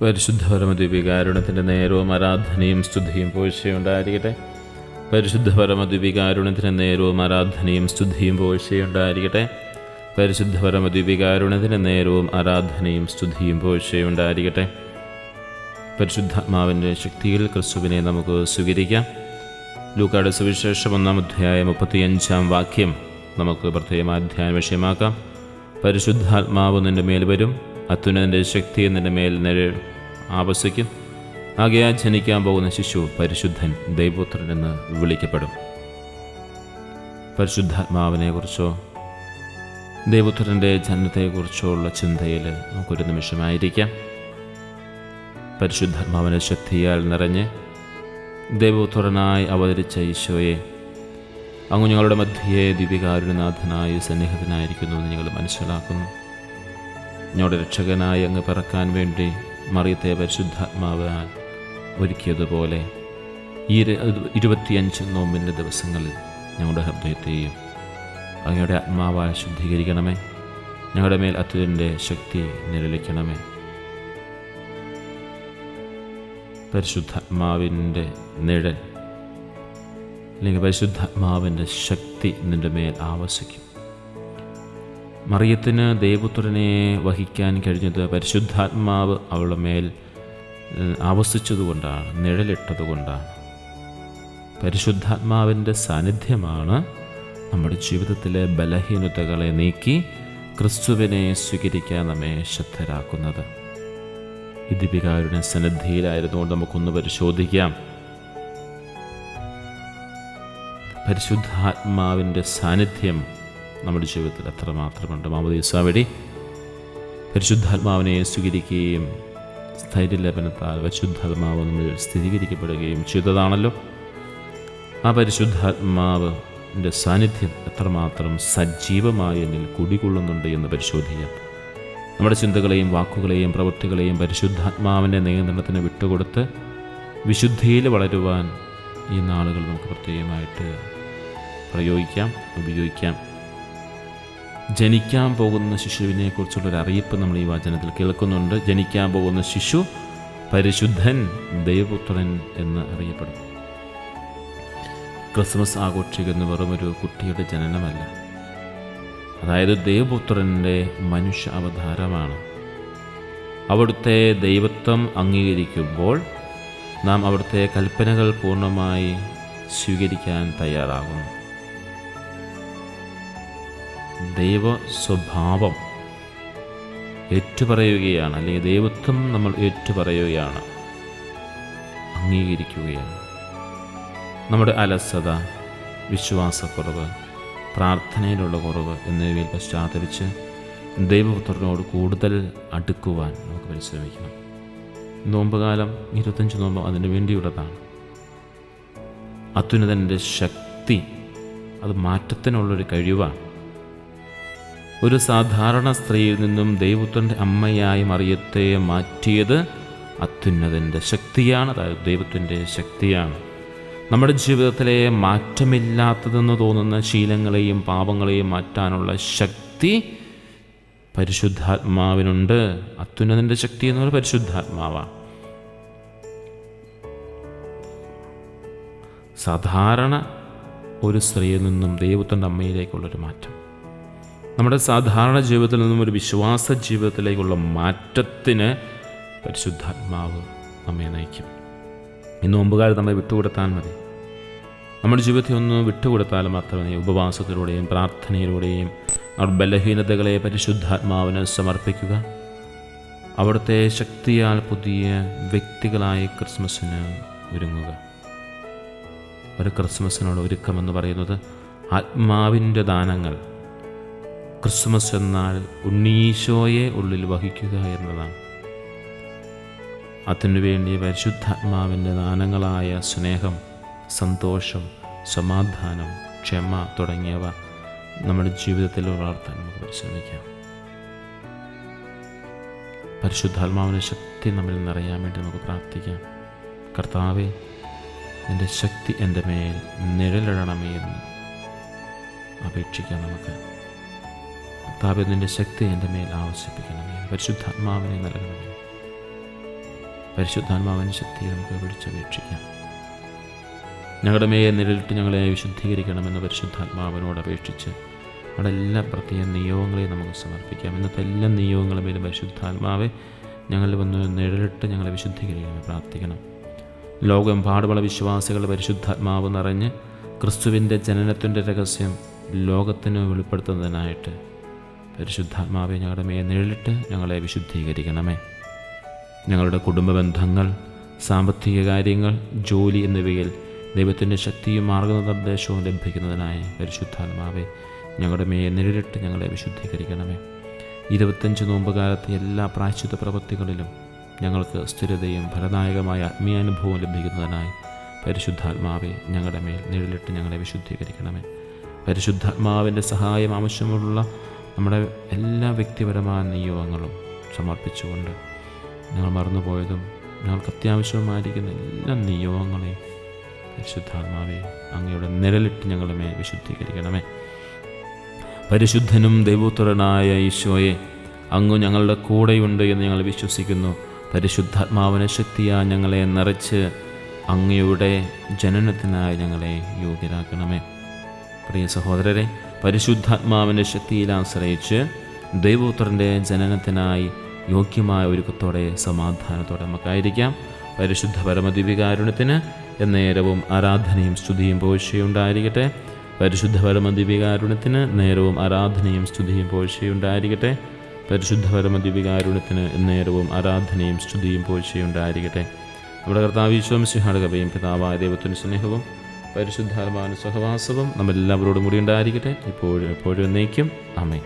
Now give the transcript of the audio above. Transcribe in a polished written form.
പരിശുദ്ധ പരമദ്വീപികാരുണ്യത്തിൻ്റെ നേരവും ആരാധനയും സ്തുതിയും പോഴ്ചയുണ്ടായിരിക്കട്ടെ. പരിശുദ്ധ പരമദ്വീപികാരുണ്യത്തിൻ്റെ നേരവും ആരാധനയും സ്തുതിയും പോഴ്ചയുണ്ടായിരിക്കട്ടെ. പരിശുദ്ധ പരമദ്വീപികാരുണ്യത്തിൻ്റെ നേരവും ആരാധനയും സ്തുതിയും പോഴ്ചയുണ്ടായിരിക്കട്ടെ. പരിശുദ്ധാത്മാവിൻ്റെ ശക്തിയിൽ ക്രിസ്തുവിനെ നമുക്ക് സ്വീകരിക്കാം. ലൂക്കായുടെ സുവിശേഷം 1-ാം അധ്യായം 35-ാം വാക്യം നമുക്ക് പ്രത്യേകമായ ധ്യാന വിഷയമാക്കാം. പരിശുദ്ധാത്മാവ് നിൻ്റെ മേൽ വരും, അത്യുന്നതൻ്റെ ശക്തി നിൻ്റെ മേൽ ആവസിക്കും. ആകയാൽ ജനിക്കാൻ പോകുന്ന ശിശു പരിശുദ്ധൻ, ദൈവപുത്രൻ എന്ന് വിളിക്കപ്പെടും. പരിശുദ്ധാത്മാവിനെക്കുറിച്ചോ ദൈവപുത്രൻ്റെ ജനനത്തെക്കുറിച്ചോ ഉള്ള ചിന്തയിൽ നമുക്കൊരു നിമിഷമായിരിക്കാം. പരിശുദ്ധാത്മാവിൻ്റെ ശക്തിയാൽ നിറഞ്ഞ് ദൈവപുത്രനായി അവതരിച്ച ഈശോയെ, അങ്ങ് ഞങ്ങളുടെ മധ്യേ ദിവ്യകാരുണ്യനാഥനായി സന്നിഹിതനായിരിക്കുന്നു എന്ന് ഞങ്ങൾ മനസ്സിലാക്കുന്നു. ഞങ്ങളുടെ രക്ഷകനായി അങ്ങ് പിറക്കാൻ വേണ്ടി മറിയത്തെ പരിശുദ്ധാത്മാവാൽ ഒരുക്കിയതുപോലെ ഈ 25 നോമ്പിൻ്റെ ദിവസങ്ങളിൽ ഞങ്ങളുടെ ഹൃദയത്തെയും അങ്ങയുടെ ആത്മാവാൽ ശുദ്ധീകരിക്കണമേ. ഞങ്ങളുടെ മേൽ അത്യുന്നതൻ്റെ ശക്തി നിഴലിക്കണമേ. പരിശുദ്ധാത്മാവിൻ്റെ നിഴൽ അല്ലെങ്കിൽ പരിശുദ്ധാത്മാവിൻ്റെ ശക്തി നിൻ്റെ മേൽ ആവസിക്കും. മറിയത്തിന് ദൈവപുത്രനെ വഹിക്കാൻ കഴിഞ്ഞത് പരിശുദ്ധാത്മാവ് അവളുടെ മേൽ ആവസിച്ചതുകൊണ്ടാണ്, നിഴലിട്ടതുകൊണ്ടാണ്. പരിശുദ്ധാത്മാവിൻ്റെ സാന്നിധ്യമാണ് നമ്മുടെ ജീവിതത്തിലെ ബലഹീനതകളെ നീക്കി ക്രിസ്തുവിനെ സ്വീകരിക്കാൻ നമ്മെ ശക്തരാക്കുന്നത്. ഈ ദിവ്യകാരുണ്യ സന്നിധിയിലായിരുന്നുകൊണ്ട് നമുക്കൊന്ന് പരിശോധിക്കാം. പരിശുദ്ധാത്മാവിൻ്റെ സാന്നിധ്യം നമ്മുടെ ജീവിതത്തിൽ എത്രമാത്രമുണ്ട്. മാമോദീസ വഴി പരിശുദ്ധാത്മാവിനെ സ്വീകരിക്കുകയും സ്ഥൈര്യലേപനത്താൽ പരിശുദ്ധാത്മാവ് നമ്മൾ സ്ഥിരീകരിക്കപ്പെടുകയും ചെയ്തതാണല്ലോ. ആ പരിശുദ്ധാത്മാവിൻ്റെ സാന്നിധ്യം എത്രമാത്രം സജീവമായി എന്നിൽ കുടികൊള്ളുന്നുണ്ട് എന്ന് പരിശോധിക്കാം. നമ്മുടെ ചിന്തകളെയും വാക്കുകളെയും പ്രവൃത്തികളെയും പരിശുദ്ധാത്മാവിൻ്റെ നിയന്ത്രണത്തിന് വിട്ടുകൊടുത്ത് വിശുദ്ധിയിൽ വളരുവാൻ ഈ നാളുകൾ നമുക്ക് പ്രത്യേകമായിട്ട് ഉപയോഗിക്കാം. ജനിക്കാൻ പോകുന്ന ശിശുവിനെക്കുറിച്ചുള്ളൊരു അറിയിപ്പ് നമ്മൾ ഈ വചനത്തിൽ കേൾക്കുന്നുണ്ട്. ജനിക്കാൻ പോകുന്ന ശിശു പരിശുദ്ധൻ, ദൈവപുത്രൻ എന്ന് അറിയപ്പെടും. ക്രിസ്മസ് ആഘോഷിക്കുന്ന വെറുമൊരു കുട്ടിയുടെ ജനനമല്ല, അതായത് ദൈവപുത്രൻ്റെ മനുഷ്യ അവതാരമാണ്. അവിടുത്തെ ദൈവത്വം അംഗീകരിക്കുമ്പോൾ നാം അവിടുത്തെ കൽപ്പനകൾ പൂർണ്ണമായി സ്വീകരിക്കാൻ തയ്യാറാകുന്നു. ദൈവ സ്വഭാവം ഏറ്റുപറയുകയാണ്, അല്ലെങ്കിൽ ദൈവത്വം നമ്മൾ ഏറ്റുപറയുകയാണ്, അംഗീകരിക്കുകയാണ്. നമ്മുടെ അലസത, വിശ്വാസക്കുറവ്, പ്രാർത്ഥനയിലുള്ള കുറവ് എന്നിവയിൽ പശ്ചാത്തലിച്ച് ദൈവപുത്രനോട് കൂടുതൽ അടുക്കുവാൻ നമുക്ക് പരിശ്രമിക്കണം. നോമ്പുകാലം 25 നോമ്പ് അതിനു വേണ്ടിയുള്ളതാണ്. അത്യുന്നതൻ്റെ ശക്തി അത് മാറ്റത്തിനുള്ളൊരു കഴിവാണ്. ഒരു സാധാരണ സ്ത്രീയിൽ നിന്നും ദൈവപുത്രൻ്റെ അമ്മയായി മറിയത്തെ മാറ്റിയത് അത്യുന്നതൻ്റെ ശക്തിയാണ്, അതായത് ദൈവത്തിൻ്റെ ശക്തിയാണ്. നമ്മുടെ ജീവിതത്തിലെ മാറ്റമില്ലാത്തതെന്ന് തോന്നുന്ന ശീലങ്ങളെയും പാപങ്ങളെയും മാറ്റാനുള്ള ശക്തി പരിശുദ്ധാത്മാവിനുണ്ട്. അത്യുന്നതൻ്റെ ശക്തി എന്ന് പറയുന്നത് പരിശുദ്ധാത്മാവാണ്. സാധാരണ ഒരു സ്ത്രീയിൽ നിന്നും ദൈവത്തിൻ്റെ അമ്മയിലേക്കുള്ളൊരു മാറ്റം, നമ്മുടെ സാധാരണ ജീവിതത്തിൽ നിന്നും ഒരു വിശ്വാസ ജീവിതത്തിലേക്കുള്ള മാറ്റത്തിന് പരിശുദ്ധാത്മാവ് നമ്മെ നയിക്കും. ഈ നോമ്പുകാലം നമ്മെ വിട്ടുകൊടുത്താൽ മതി. നമ്മുടെ ജീവിതത്തിൽ ഒന്ന് വിട്ടുകൊടുത്താൽ മാത്രമേ ഉപവാസത്തിലൂടെയും പ്രാർത്ഥനയിലൂടെയും അവർ ബലഹീനതകളെ പരിശുദ്ധാത്മാവിന് സമർപ്പിക്കുക. അവിടുത്തെ ശക്തിയാൽ പുതിയ വ്യക്തികളായി ക്രിസ്മസിന് ഒരുങ്ങുക. ഒരു ക്രിസ്മസിനോട് ഒരുക്കമെന്ന് പറയുന്നത് ആത്മാവിൻ്റെ ദാനങ്ങൾ. ക്രിസ്മസ് എന്നാൽ ഉണ്ണീശോയെ ഉള്ളിൽ വഹിക്കുക എന്നതാണ്. അതിനുവേണ്ടി പരിശുദ്ധാത്മാവിൻ്റെ ദാനങ്ങളായ സ്നേഹം, സന്തോഷം, സമാധാനം, ക്ഷമ തുടങ്ങിയവ നമ്മുടെ ജീവിതത്തിൽ വളർത്താൻ നമുക്ക് പരിശ്രമിക്കാം. പരിശുദ്ധാത്മാവിൻ്റെ ശക്തി നമ്മിൽ നിറയാൻ വേണ്ടി നമുക്ക് പ്രാർത്ഥിക്കാം. കർത്താവേ, നിൻ്റെ ശക്തി എൻ്റെ മേൽ നിഴലിടണമേ എന്ന് അപേക്ഷിക്കാം. നമുക്ക് കർത്താവേ, നിൻ്റെ ശക്തി എൻ്റെ മേൽ ആവശ്യപ്പിക്കണമേ, പരിശുദ്ധാത്മാവിനെ നൽകണമേ. പരിശുദ്ധാത്മാവിൻ്റെ ശക്തിയെ നമുക്ക് വിളിച്ചപേക്ഷിക്കാം. ഞങ്ങളുടെ മേൽ നിഴലിട്ട് ഞങ്ങളെ വിശുദ്ധീകരിക്കണമെന്ന് പരിശുദ്ധാത്മാവിനോട് അപേക്ഷിച്ച് അവിടെ എല്ലാ പ്രത്യേക നിയോഗങ്ങളെയും നമുക്ക് സമർപ്പിക്കാം. ഇന്നത്തെ എല്ലാ നിയോഗങ്ങളും മേലും പരിശുദ്ധാത്മാവെ ഞങ്ങളിൽ വന്ന് നിഴലിട്ട് ഞങ്ങളെ വിശുദ്ധീകരിക്കണമെന്ന് പ്രാർത്ഥിക്കണം. ലോകമെമ്പാടുമുള്ള വിശ്വാസികളുടെ പരിശുദ്ധാത്മാവ് നിറഞ്ഞ് ക്രിസ്തുവിൻ്റെ ജനനത്തിൻ്റെ രഹസ്യം ലോകത്തിന് വെളിപ്പെടുത്തുന്നതിനായിട്ട് പരിശുദ്ധാത്മാവെ ഞങ്ങളുടെ മേൽ നിഴലിട്ട് ഞങ്ങളെ വിശുദ്ധീകരിക്കണമേ. ഞങ്ങളുടെ കുടുംബ ബന്ധങ്ങൾ, സാമ്പത്തിക കാര്യങ്ങൾ, ജോലി എന്നിവയിൽ ദൈവത്തിൻ്റെ ശക്തിയും മാർഗനിർദ്ദേശവും ലഭിക്കുന്നതിനായി പരിശുദ്ധാത്മാവെ ഞങ്ങളുടെ മേൽ നിഴലിട്ട് ഞങ്ങളെ വിശുദ്ധീകരിക്കണമേ. 25 നോമ്പുകാലത്തെ എല്ലാ പ്രായശ്ചിത്ത പ്രവൃത്തികളിലും ഞങ്ങൾക്ക് സ്ഥിരതയും ഫലദായകമായ ആത്മീയാനുഭവം ലഭിക്കുന്നതിനായി പരിശുദ്ധാത്മാവെ ഞങ്ങളുടെ മേൽ നിഴലിട്ട് ഞങ്ങളെ വിശുദ്ധീകരിക്കണമേ. പരിശുദ്ധാത്മാവിൻ്റെ സഹായം ആവശ്യമുള്ള നമ്മുടെ എല്ലാ വ്യക്തിപരമായ നിയോഗങ്ങളും സമർപ്പിച്ചുകൊണ്ട് ഞങ്ങൾ മറന്നുപോയതും ഞങ്ങൾക്ക് അത്യാവശ്യമായിരിക്കുന്ന എല്ലാ നിയോഗങ്ങളെയും പരിശുദ്ധാത്മാവെ അങ്ങയുടെ നിഴലിട്ട് ഞങ്ങളുടെ മേൽ വിശുദ്ധീകരിക്കണമേ. പരിശുദ്ധനും ദൈവോത്തരനായ ഈശോയെ, അങ്ങ് ഞങ്ങളുടെ കൂടെയുണ്ട് എന്ന് ഞങ്ങൾ വിശ്വസിക്കുന്നു. പരിശുദ്ധാത്മാവിനെ ശക്തിയായി ഞങ്ങളെ നിറച്ച് അങ്ങയുടെ ജനനത്തിനായി ഞങ്ങളെ യോഗ്യരാക്കണമേ. പ്രിയ സഹോദരരെ, പരിശുദ്ധാത്മാവിൻ്റെ ശക്തിയിൽ ആശ്രയിച്ച് ദൈവോത്തരൻ്റെ ജനനത്തിനായി യോഗ്യമായ ഒരുക്കത്തോടെ സമാധാനത്തോടെ നമുക്കായിരിക്കാം. പരിശുദ്ധ പരമദിവ്യകാരുണ്യത്തിന് എന്നേരവും ആരാധനയും സ്തുതിയും പോഴ്ചയുണ്ടായിരിക്കട്ടെ. പരിശുദ്ധ പരമദിവ്യകാരുണ്യത്തിന് നേരവും ആരാധനയും സ്തുതിയും പോഴ്ചയുണ്ടായിരിക്കട്ടെ. പരിശുദ്ധ പരമദിവ്യകാരുണ്യത്തിന് നേരവും ആരാധനയും സ്തുതിയും പോഴ്ചയുണ്ടായിരിക്കട്ടെ. നമ്മുടെ കർത്താവ് ഈശോ മിശിഹായുടെ കൃപയും പിതാവായ ദൈവത്തിൻ്റെ സ്നേഹവും പരിശുദ്ധാത്മാവിൻ്റെ സഹവാസവും നമ്മളെല്ലാവരോടും കൂടി ഉണ്ടായിരിക്കട്ടെ, ഇപ്പോഴും എപ്പോഴും എന്നേക്കും. ആമേൻ.